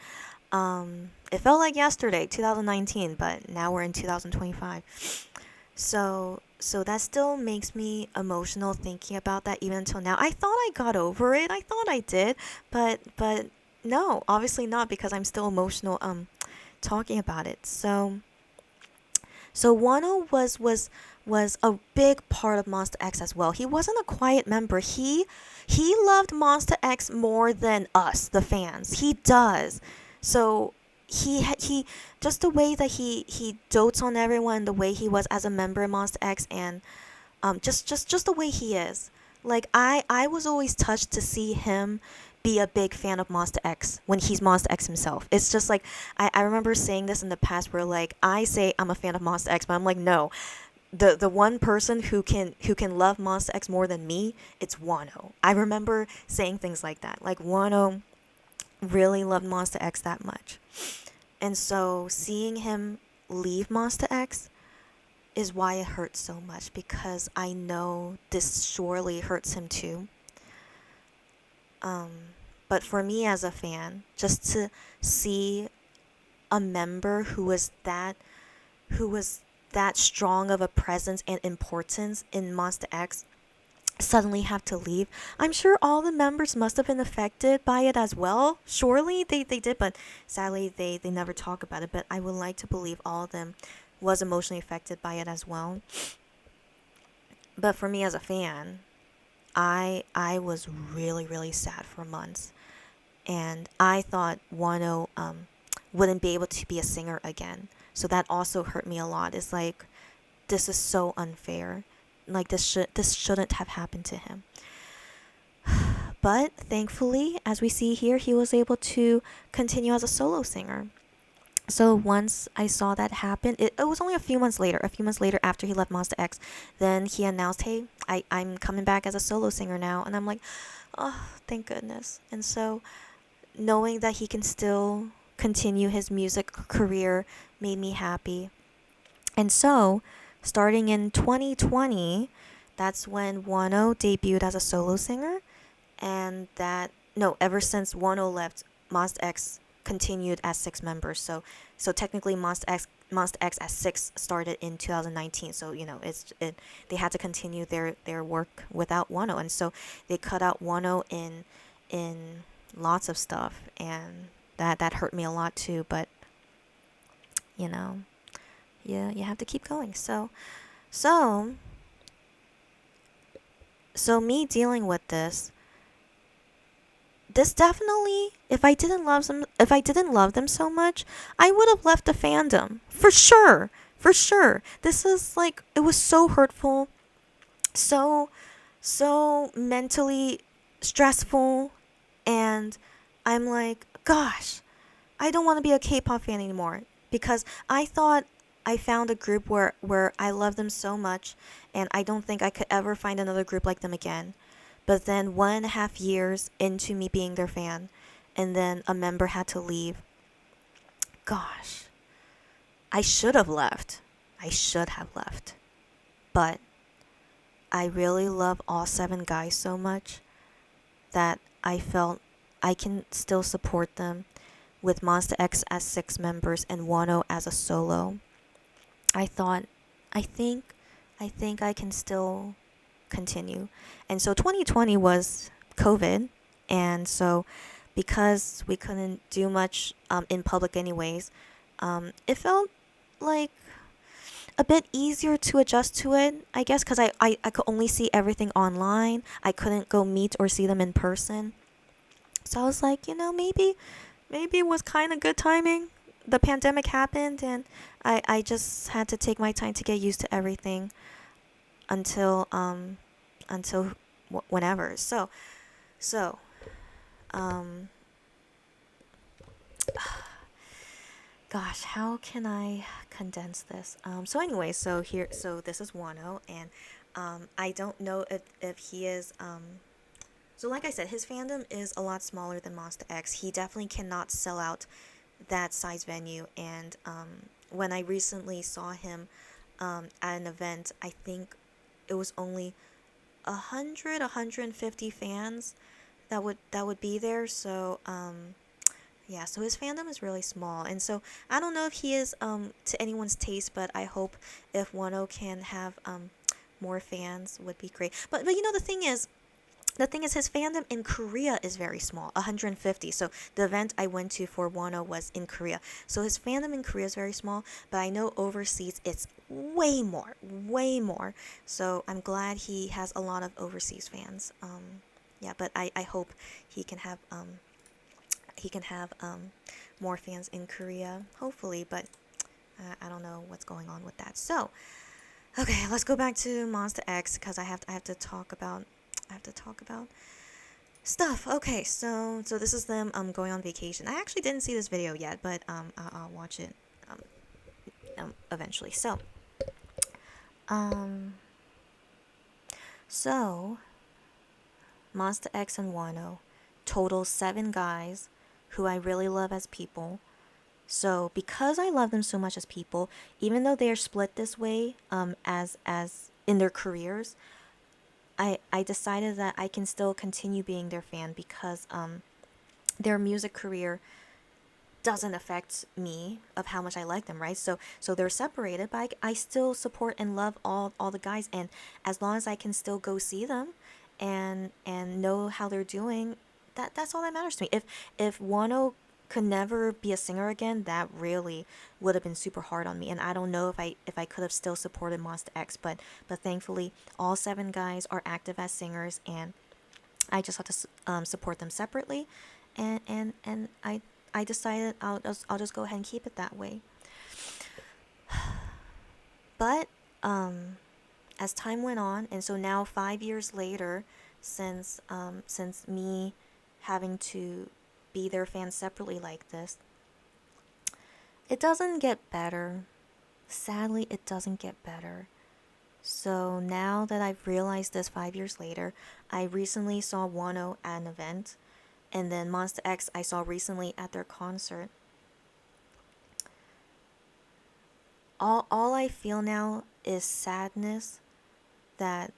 It felt like yesterday, 2019, but now we're in 2025. So that still makes me emotional thinking about that even until now. I thought I got over it. I thought I did, but no, obviously not because I'm still emotional talking about it. So Wano was a big part of Monster X as well. He wasn't a quiet member. He loved Monster X more than us, the fans. He does. So he just the way that he dotes on everyone, the way he was as a member of Monster X, and just the way he is. Like I was always touched to see him be a big fan of Monster X when he's Monster X himself. It's just like I remember saying this in the past where like I say I'm a fan of Monster X, but I'm like no. The one person who can love Monster X more than me, it's Wano. I remember saying things like that. Like Wano really loved Monster X that much. And so seeing him leave Monster X is why it hurts so much because I know this surely hurts him too. Um, but for me as a fan, just to see a member who was that strong of a presence and importance in Monster X suddenly have to leave. I'm sure all the members must have been affected by it as well. Surely they did, but sadly they never talk about it. But I would like to believe all of them was emotionally affected by it as well. But for me as a fan, I was really really sad for months, and I thought Wano wouldn't be able to be a singer again. So that also hurt me a lot. It's like this is so unfair. Like this shouldn't have happened to him. But thankfully, as we see here, he was able to continue as a solo singer. So once I saw that happen, it was only a few months later after he left Monster X, then he announced, hey, I'm coming back as a solo singer now. And I'm like, oh, thank goodness. And so knowing that he can still continue his music career made me happy. And so, starting in 2020, that's when Wano debuted as a solo singer. And that, no, ever since Wano left, Monster X continued as 6 members. So technically, Monster X as 6 started in 2019. So they had to continue their work without Wano, and so they cut out Wano in lots of stuff, and that hurt me a lot too. But you know, yeah, you have to keep going. So me dealing with this definitely, if I didn't love them so much, I would have left the fandom for sure, for sure. This is like it was so hurtful, so mentally stressful, and I'm like, gosh, I don't want to be a K-pop fan anymore because I thought I found a group where I love them so much, and I don't think I could ever find another group like them again. But then 1.5 years into me being their fan, and then a member had to leave. Gosh, I should have left. I should have left. But I really love all 7 guys so much that I felt I can still support them with Monsta X as 6 members and Wano as a solo. I thought, I think, I think I can still continue. And so 2020 was COVID, and so because we couldn't do much in public anyways, it felt like a bit easier to adjust to it, I guess, because I could only see everything online. I couldn't go meet or see them in person. So I was like, maybe it was kind of good timing. The pandemic happened, and I just had to take my time to get used to everything until whenever. So um gosh, how can I condense this? So anyway, so this is Wano, and I don't know if he is so like I said, his fandom is a lot smaller than Monsta X. He definitely cannot sell out that size venue, and when I recently saw him at an event, I think it was only 150 fans that would be there. So yeah, so his fandom is really small, and so I don't know if he is to anyone's taste, but I hope if Wano can have more fans would be great. But the thing is his fandom in Korea is very small, 150. So the event I went to for Wano was in Korea. So his fandom in Korea is very small, but I know overseas it's way more, way more. So I'm glad he has a lot of overseas fans. Yeah, but I hope he can have more fans in Korea, hopefully, but I don't know what's going on with that. So, okay, let's go back to Monsta X because I have to talk about stuff. Okay, so this is them going on vacation. I actually didn't see this video yet, but I'll watch it eventually. So Monsta X and Wano total 7 guys who I really love as people. So because I love them so much as people, even though they are split this way as in their careers, I decided that I can still continue being their fan because their music career doesn't affect me of how much I like them, right? So they're separated, but I still support and love all the guys, and as long as I can still go see them and know how they're doing, that's all that matters to me. If Wano could never be a singer again, that really would have been super hard on me, and I don't know if I could have still supported Monsta X, but thankfully all 7 guys are active as singers, and I just have to support them separately, and I decided I'll just go ahead and keep it that way. But as time went on, and so now 5 years later, since me having to be their fans separately like this, it doesn't get better. Sadly, it doesn't get better. So now that I've realized this 5 years later, I recently saw Wano at an event, and then Monsta X I saw recently at their concert. All I feel now is sadness that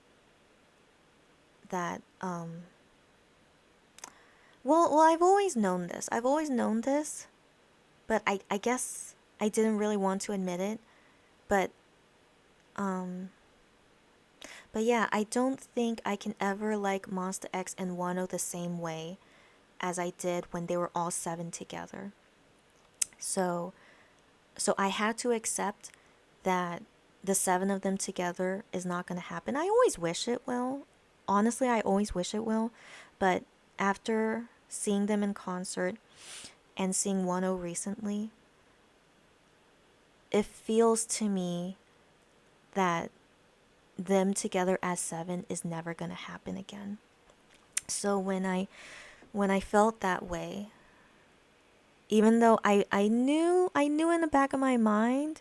well, I've always known this. But I guess I didn't really want to admit it. But yeah, I don't think I can ever like Monsta X and Wano the same way as I did when they were all 7 together. So I had to accept that the 7 of them together is not going to happen. I always wish it will. Honestly, I always wish it will. But after seeing them in concert and seeing Wano recently, it feels to me that them together as 7 is never going to happen again. So when I felt that way, even though I knew in the back of my mind,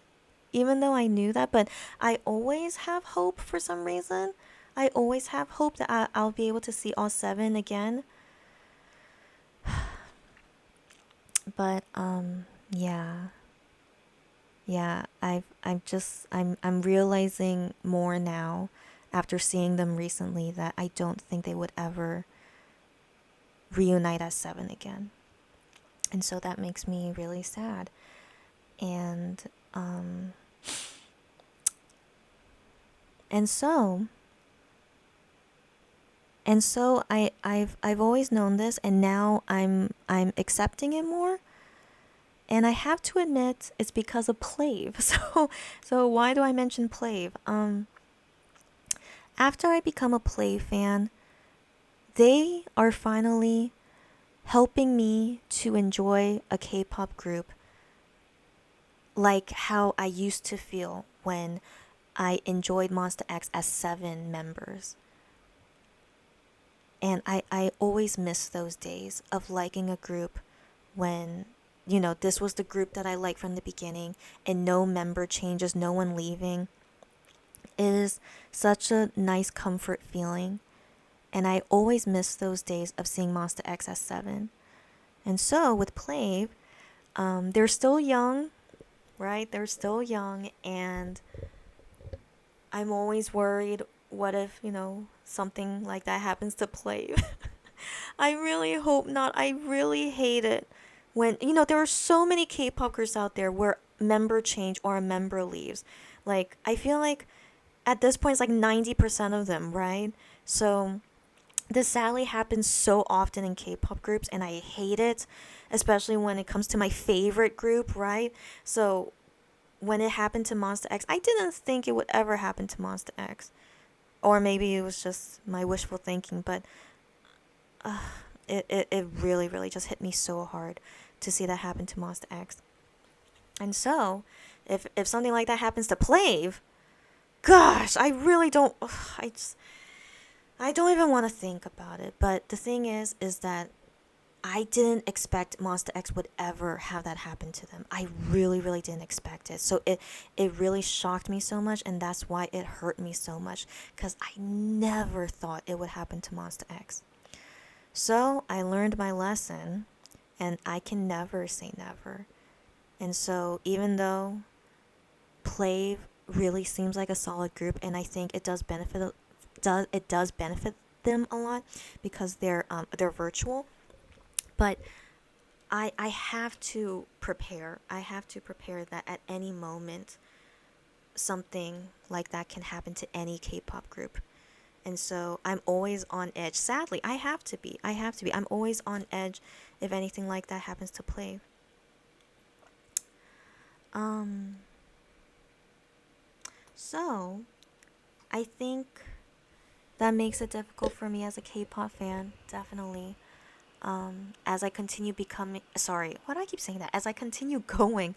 even though I knew that, but I always have hope for some reason. I always have hope that I'll be able to see all 7 again. But yeah. Yeah, I'm realizing more now after seeing them recently that I don't think they would ever reunite as seven again. And so that makes me really sad. And um and so I've always known this, and now I'm accepting it more. And I have to admit it's because of Plave. So why do I mention Plave? After I become a Plave fan, they are finally helping me to enjoy a K-pop group like how I used to feel when I enjoyed Monster X as 7 members. And I always miss those days of liking a group when, this was the group that I liked from the beginning, and no member changes, no one leaving. It is such a nice comfort feeling. And I always miss those days of seeing Monster X as 7. And so with Plave, they're still young, right? They're still young, and I'm always worried, what if, something like that happens to Plave? I really hope not. I really hate it when, there are so many K-pop groups out there where member change or a member leaves. Like, I feel like at this point it's like 90% of them, right? So this sadly happens so often in K-pop groups, and I hate it, especially when it comes to my favorite group, right? So when it happened to Monster X, I didn't think it would ever happen to Monster X. Or maybe it was just my wishful thinking, but uh, it really, really just hit me so hard to see that happen to Monster X. And so, if something like that happens to Plave, gosh, I really don't. I don't even want to think about it. But the thing is that I didn't expect Monster X would ever have that happen to them. I really, really didn't expect it. So it really shocked me so much, and that's why it hurt me so much, because I never thought it would happen to Monster X. So I learned my lesson, and I can never say never. And so even though Plave really seems like a solid group, and I think it does benefit them a lot because they're virtual, but I have to prepare. I have to prepare that at any moment something like that can happen to any K-pop group. And so I'm always on edge. Sadly, I have to be. I'm always on edge if anything like that happens to Play. So I think that makes it difficult for me as a K-pop fan, definitely. As I continue becoming, sorry, why do I keep saying that? As I continue going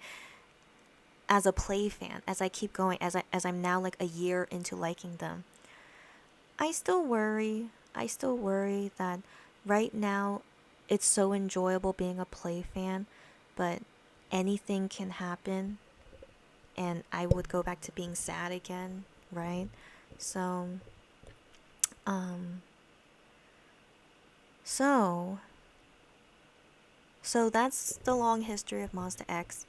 as a Play fan, as I keep going, as I'm now like a year into liking them, I still worry. I still worry that right now it's so enjoyable being a Play fan, but anything can happen, and I would go back to being sad again, right? So, um, so, so that's the long history of Monster X,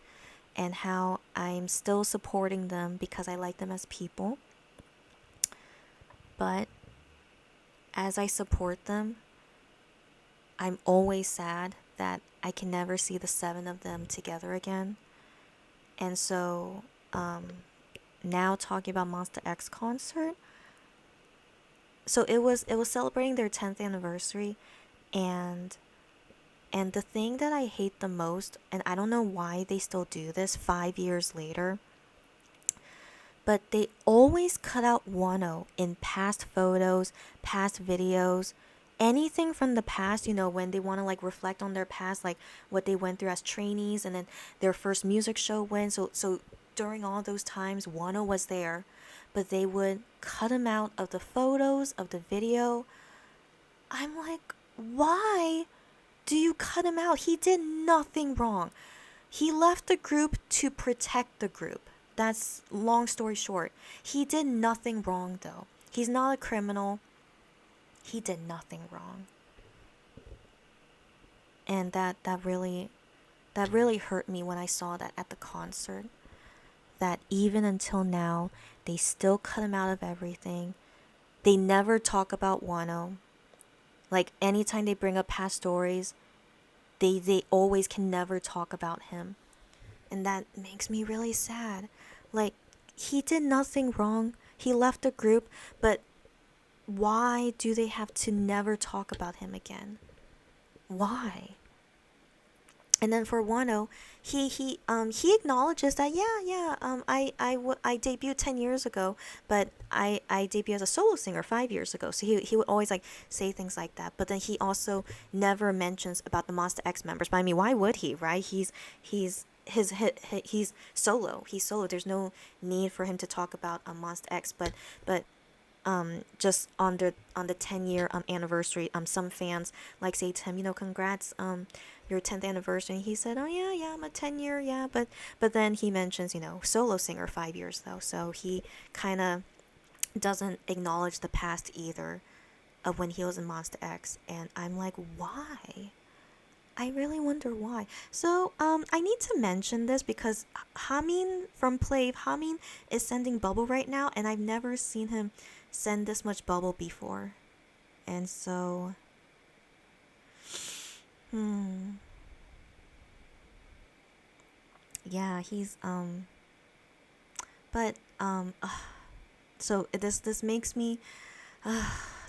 and how I'm still supporting them because I like them as people. But as I support them, I'm always sad that I can never see the 7 of them together again. And so, now talking about Monster X concert, so it was celebrating their 10th anniversary, and the thing that I hate the most, and I don't know why they still do this 5 years later, but they always cut out Wano in past photos, past videos, anything from the past, when they want to like reflect on their past, like what they went through as trainees, and then their first music show win. So during all those times, Wano was there, but they would cut him out of the photos, of the video. I'm like, why do you cut him out? He did nothing wrong. He left the group to protect the group. That's long story short. He did nothing wrong though. He's not a criminal. He did nothing wrong. And that really that really hurt me when I saw that at the concert. That even until now, they still cut him out of everything. They never talk about Wano. Like anytime they bring up past stories, they always can never talk about him. And that makes me really sad. Like he did nothing wrong. He left the group, but why do they have to never talk about him again? Why? And then for Wano, he acknowledges that I debuted 10 years ago, but I debuted as a solo singer 5 years ago. So he would always like say things like that. But then he also never mentions about the Monster X members. But I mean, why would he? Right? He's solo. He's solo. There's no need for him to talk about Monster X. But just on the 10-year anniversary, some fans like say to him, congrats your 10th anniversary. And he said, oh yeah, I'm a 10-year, yeah, but then he mentions, solo singer 5 years though, so he kind of doesn't acknowledge the past either of when he was in Monster X. And I'm like, why? I really wonder why. So, I need to mention this because Hamin from Plave, Hamin is sending bubble right now, and I've never seen him send this much bubble before. And so, yeah, he's but so this makes me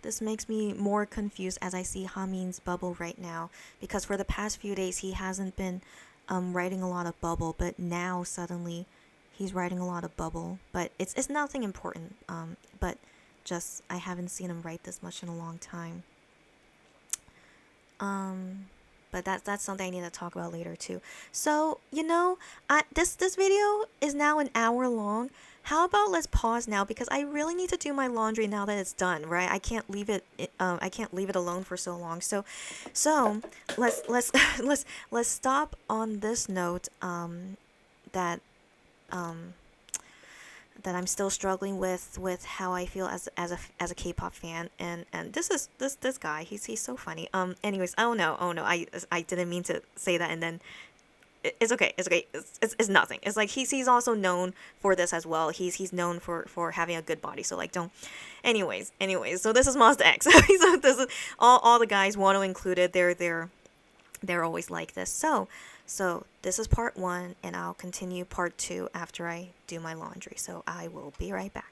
this makes me more confused as I see Hamin's bubble right now, because for the past few days he hasn't been writing a lot of bubble, but now suddenly he's writing a lot of bubble. But it's nothing important. But just I haven't seen him write this much in a long time. But that's something I need to talk about later too. So this video is now an hour long. How about let's pause now, because I really need to do my laundry now that it's done. Right? I can't leave it. I can't leave it alone for so long. So let's let's stop on this note. That that I'm still struggling with how I feel as a K-pop fan. And this guy, he's so funny. Anyways, oh no, I didn't mean to say that. And then it's okay, it's nothing. It's like he's also known for this as well. He's known for having a good body, so like don't. Anyways, so this is Monster X. So this is all the guys, Wano included, they're always like this. So this is part 1, and I'll continue part 2 after I do my laundry. So I will be right back.